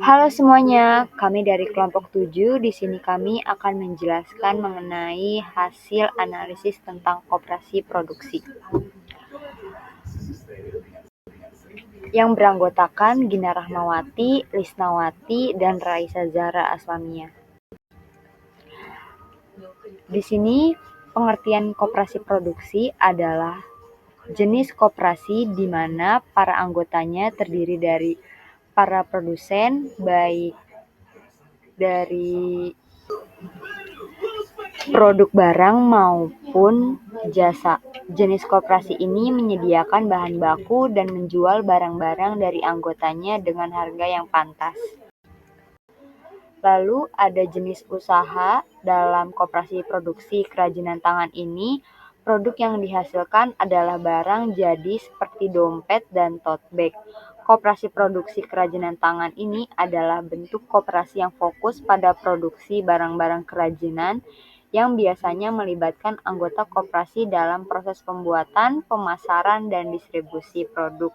Halo semuanya, kami dari kelompok 7. Di sini kami akan menjelaskan mengenai hasil analisis tentang koperasi produksi yang beranggotakan Gina Rahmawati, Lisnawati, dan Raisa Zahra Aslamiyah. Di sini pengertian koperasi produksi adalah jenis koperasi di mana para anggotanya terdiri dari para produsen, baik dari produk barang maupun jasa. Jenis koperasi ini menyediakan bahan baku dan menjual barang-barang dari anggotanya dengan harga yang pantas. Lalu ada jenis usaha dalam koperasi produksi kerajinan tangan ini. Produk yang dihasilkan adalah barang jadi seperti dompet dan tote bag. Koperasi produksi kerajinan tangan ini adalah bentuk koperasi yang fokus pada produksi barang-barang kerajinan yang biasanya melibatkan anggota koperasi dalam proses pembuatan, pemasaran, dan distribusi produk.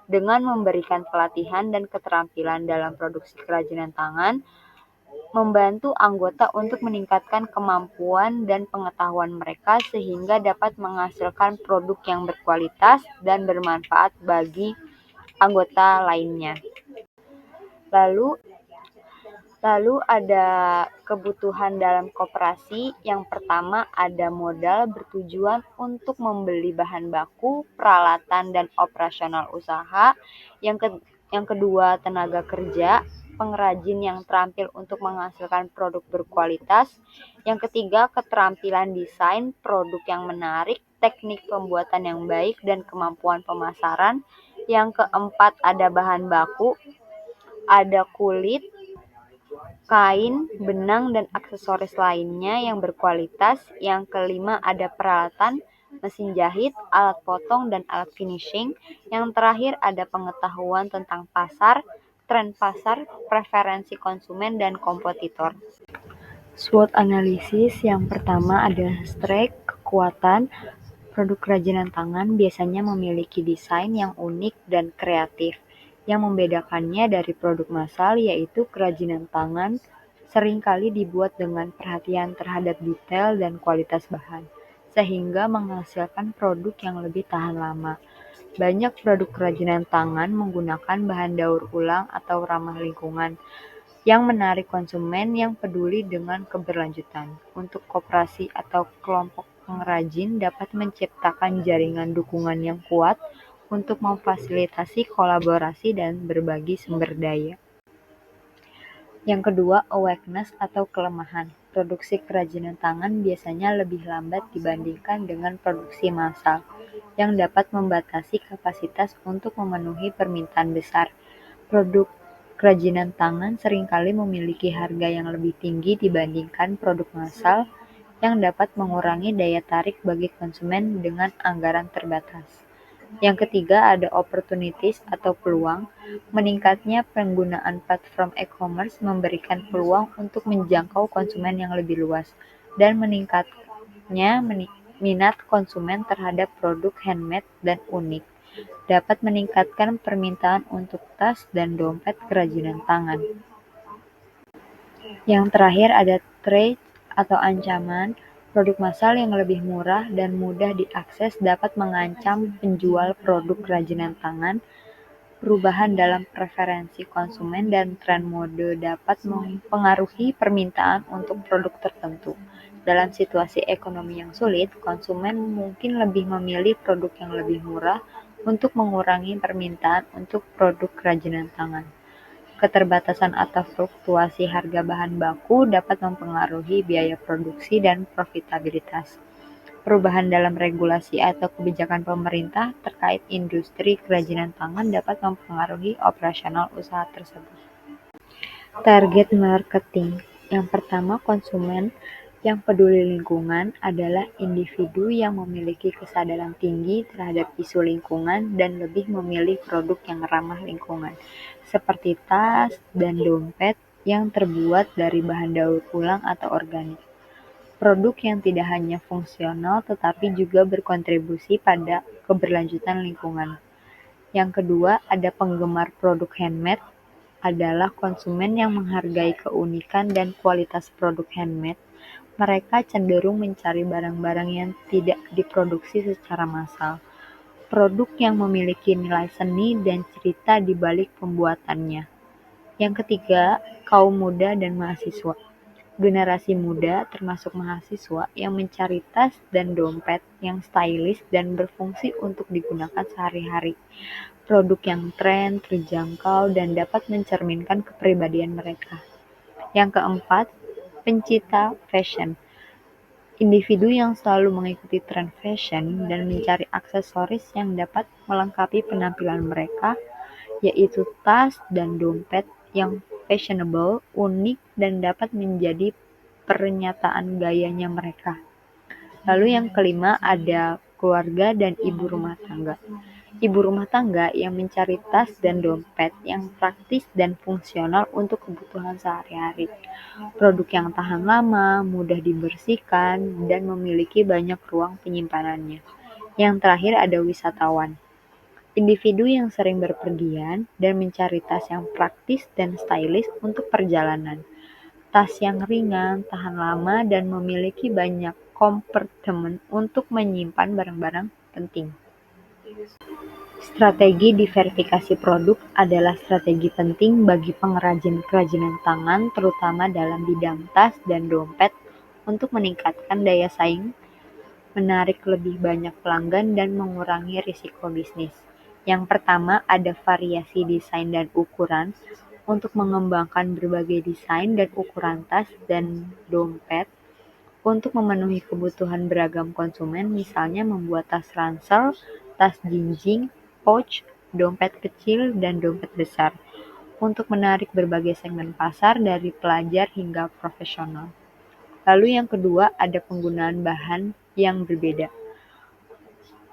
Dengan memberikan pelatihan dan keterampilan dalam produksi kerajinan tangan, membantu anggota untuk meningkatkan kemampuan dan pengetahuan mereka sehingga dapat menghasilkan produk yang berkualitas dan bermanfaat bagi anggota lainnya. Lalu ada kebutuhan dalam koperasi. Yang pertama ada modal bertujuan untuk membeli bahan baku, peralatan, dan operasional usaha. Yang kedua tenaga kerja, pengrajin yang terampil untuk menghasilkan produk berkualitas. Yang ketiga keterampilan desain produk yang menarik, teknik pembuatan yang baik, dan kemampuan pemasaran. Yang keempat ada bahan baku, ada kulit, kain, benang, dan aksesoris lainnya yang berkualitas. Yang kelima ada peralatan, mesin jahit, alat potong, dan alat finishing. Yang terakhir ada pengetahuan tentang pasar, tren pasar, preferensi konsumen, dan kompetitor. SWOT analisis yang pertama ada strength, kekuatan. Produk kerajinan tangan biasanya memiliki desain yang unik dan kreatif. Yang membedakannya dari produk massal yaitu kerajinan tangan seringkali dibuat dengan perhatian terhadap detail dan kualitas bahan, sehingga menghasilkan produk yang lebih tahan lama. Banyak produk kerajinan tangan menggunakan bahan daur ulang atau ramah lingkungan, yang menarik konsumen yang peduli dengan keberlanjutan. Untuk koperasi atau kelompok pengrajin dapat menciptakan jaringan dukungan yang kuat untuk memfasilitasi kolaborasi dan berbagi sumber daya. Yang kedua, awareness atau kelemahan. Produksi kerajinan tangan biasanya lebih lambat dibandingkan dengan produksi massal, yang dapat membatasi kapasitas untuk memenuhi permintaan besar. Produk kerajinan tangan seringkali memiliki harga yang lebih tinggi dibandingkan produk massal, yang dapat mengurangi daya tarik bagi konsumen dengan anggaran terbatas. Yang ketiga ada opportunities atau peluang. Meningkatnya penggunaan platform e-commerce memberikan peluang untuk menjangkau konsumen yang lebih luas, dan meningkatnya minat konsumen terhadap produk handmade dan unik dapat meningkatkan permintaan untuk tas dan dompet kerajinan tangan. Yang terakhir ada threat atau ancaman. Produk massal yang lebih murah dan mudah diakses dapat mengancam penjual produk kerajinan tangan. Perubahan dalam preferensi konsumen dan tren mode dapat mempengaruhi permintaan untuk produk tertentu. Dalam situasi ekonomi yang sulit, konsumen mungkin lebih memilih produk yang lebih murah untuk mengurangi permintaan untuk produk kerajinan tangan. Keterbatasan atau fluktuasi harga bahan baku dapat mempengaruhi biaya produksi dan profitabilitas. Perubahan dalam regulasi atau kebijakan pemerintah terkait industri kerajinan tangan dapat mempengaruhi operasional usaha tersebut. Target marketing. Yang pertama, konsumen yang peduli lingkungan adalah individu yang memiliki kesadaran tinggi terhadap isu lingkungan dan lebih memilih produk yang ramah lingkungan, seperti tas dan dompet yang terbuat dari bahan daur ulang atau organik. Produk yang tidak hanya fungsional tetapi juga berkontribusi pada keberlanjutan lingkungan. Yang kedua, ada penggemar produk handmade adalah konsumen yang menghargai keunikan dan kualitas produk handmade. Mereka cenderung mencari barang-barang yang tidak diproduksi secara massal, produk yang memiliki nilai seni dan cerita di balik pembuatannya. Yang ketiga, kaum muda dan mahasiswa. Generasi muda, termasuk mahasiswa, yang mencari tas dan dompet yang stylish dan berfungsi untuk digunakan sehari-hari. Produk yang tren, terjangkau, dan dapat mencerminkan kepribadian mereka. Yang keempat, pencinta fashion. Individu yang selalu mengikuti tren fashion dan mencari aksesoris yang dapat melengkapi penampilan mereka, yaitu tas dan dompet yang fashionable, unik, dan dapat menjadi pernyataan gayanya mereka. Lalu yang kelima ada keluarga dan ibu rumah tangga. Ibu rumah tangga yang mencari tas dan dompet yang praktis dan fungsional untuk kebutuhan sehari-hari. Produk yang tahan lama, mudah dibersihkan, dan memiliki banyak ruang penyimpanannya. Yang terakhir ada wisatawan. Individu yang sering berpergian dan mencari tas yang praktis dan stylish untuk perjalanan. Tas yang ringan, tahan lama, dan memiliki banyak kompartemen untuk menyimpan barang-barang penting. Strategi diverifikasi produk adalah strategi penting bagi pengrajin kerajinan tangan, terutama dalam bidang tas dan dompet, untuk meningkatkan daya saing, menarik lebih banyak pelanggan, dan mengurangi risiko bisnis. Yang pertama ada variasi desain dan ukuran. Untuk mengembangkan berbagai desain dan ukuran tas dan dompet untuk memenuhi kebutuhan beragam konsumen, misalnya membuat tas ransel, tas jinjing, pouch, dompet kecil, dan dompet besar, untuk menarik berbagai segmen pasar dari pelajar hingga profesional. Lalu yang kedua ada penggunaan bahan yang berbeda.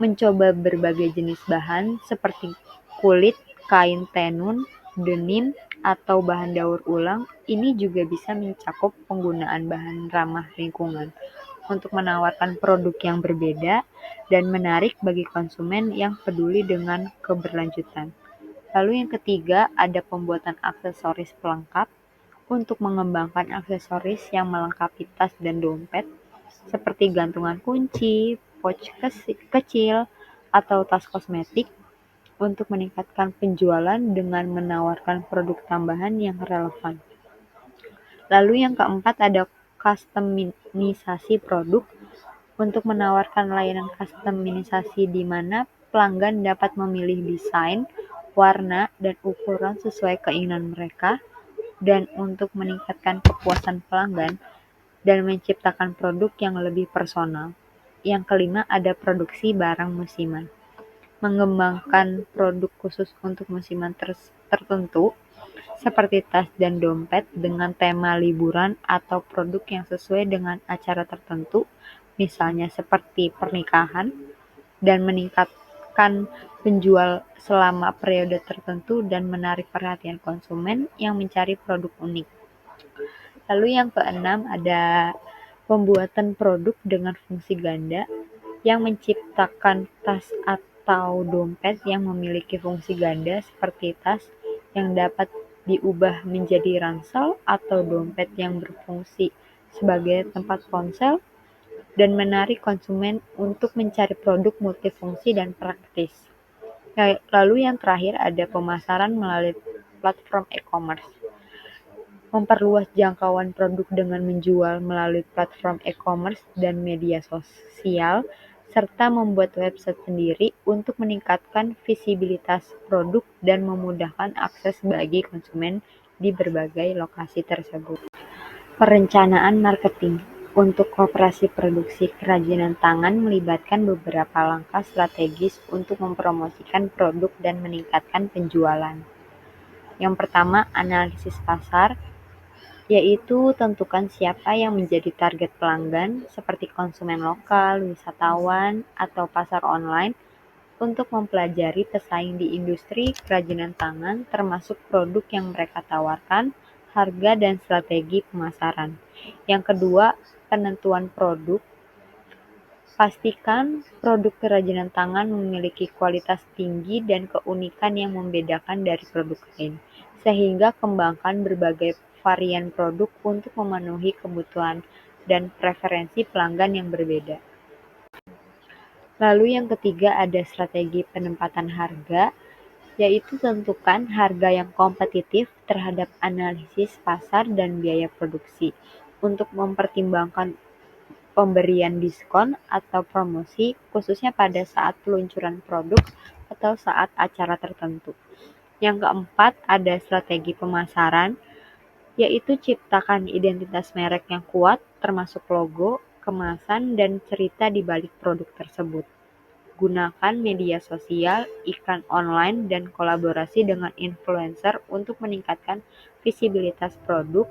Mencoba berbagai jenis bahan seperti kulit, kain tenun, denim, atau bahan daur ulang, ini juga bisa mencakup penggunaan bahan ramah lingkungan untuk menawarkan produk yang berbeda dan menarik bagi konsumen yang peduli dengan keberlanjutan. Lalu yang ketiga ada pembuatan aksesoris pelengkap untuk mengembangkan aksesoris yang melengkapi tas dan dompet seperti gantungan kunci, pouch kecil, atau tas kosmetik untuk meningkatkan penjualan dengan menawarkan produk tambahan yang relevan. Lalu yang keempat ada customisasi produk untuk menawarkan layanan customisasi di mana pelanggan dapat memilih desain, warna, dan ukuran sesuai keinginan mereka, dan untuk meningkatkan kepuasan pelanggan dan menciptakan produk yang lebih personal. Yang kelima ada produksi barang musiman. Mengembangkan produk khusus untuk musiman tertentu seperti tas dan dompet dengan tema liburan atau produk yang sesuai dengan acara tertentu, misalnya seperti pernikahan, dan meningkatkan penjual selama periode tertentu dan menarik perhatian konsumen yang mencari produk unik. Lalu yang keenam ada pembuatan produk dengan fungsi ganda yang menciptakan tas atau dompet yang memiliki fungsi ganda seperti tas yang dapat diubah menjadi ransel atau dompet yang berfungsi sebagai tempat ponsel dan menarik konsumen untuk mencari produk multifungsi dan praktis. Lalu yang terakhir ada pemasaran melalui platform e-commerce. Memperluas jangkauan produk dengan menjual melalui platform e-commerce dan media sosial, serta membuat website sendiri untuk meningkatkan visibilitas produk dan memudahkan akses bagi konsumen di berbagai lokasi tersebut. Perencanaan marketing untuk koperasi produksi kerajinan tangan melibatkan beberapa langkah strategis untuk mempromosikan produk dan meningkatkan penjualan. Yang pertama, analisis pasar, yaitu tentukan siapa yang menjadi target pelanggan seperti konsumen lokal, wisatawan, atau pasar online untuk mempelajari pesaing di industri kerajinan tangan termasuk produk yang mereka tawarkan, harga, dan strategi pemasaran. Yang kedua, penentuan produk. Pastikan produk kerajinan tangan memiliki kualitas tinggi dan keunikan yang membedakan dari produk lain, sehingga kembangkan berbagai varian produk untuk memenuhi kebutuhan dan preferensi pelanggan yang berbeda. Lalu yang ketiga ada strategi penempatan harga, yaitu tentukan harga yang kompetitif terhadap analisis pasar dan biaya produksi untuk mempertimbangkan pemberian diskon atau promosi khususnya pada saat peluncuran produk atau saat acara tertentu. Yang keempat ada strategi pemasaran, yaitu ciptakan identitas merek yang kuat termasuk logo, kemasan, dan cerita di balik produk tersebut. Gunakan media sosial, iklan online, dan kolaborasi dengan influencer untuk meningkatkan visibilitas produk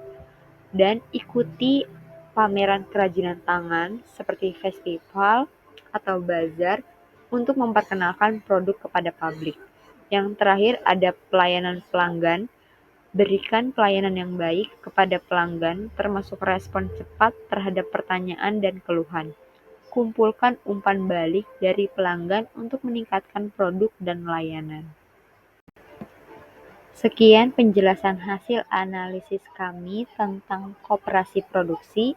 dan ikuti pameran kerajinan tangan seperti festival atau bazar untuk memperkenalkan produk kepada publik. Yang terakhir ada pelayanan pelanggan. Berikan pelayanan yang baik kepada pelanggan termasuk respon cepat terhadap pertanyaan dan keluhan. Kumpulkan umpan balik dari pelanggan untuk meningkatkan produk dan layanan. Sekian penjelasan hasil analisis kami tentang koperasi produksi.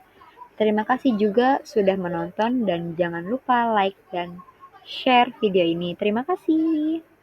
Terima kasih juga sudah menonton dan jangan lupa like dan share video ini. Terima kasih.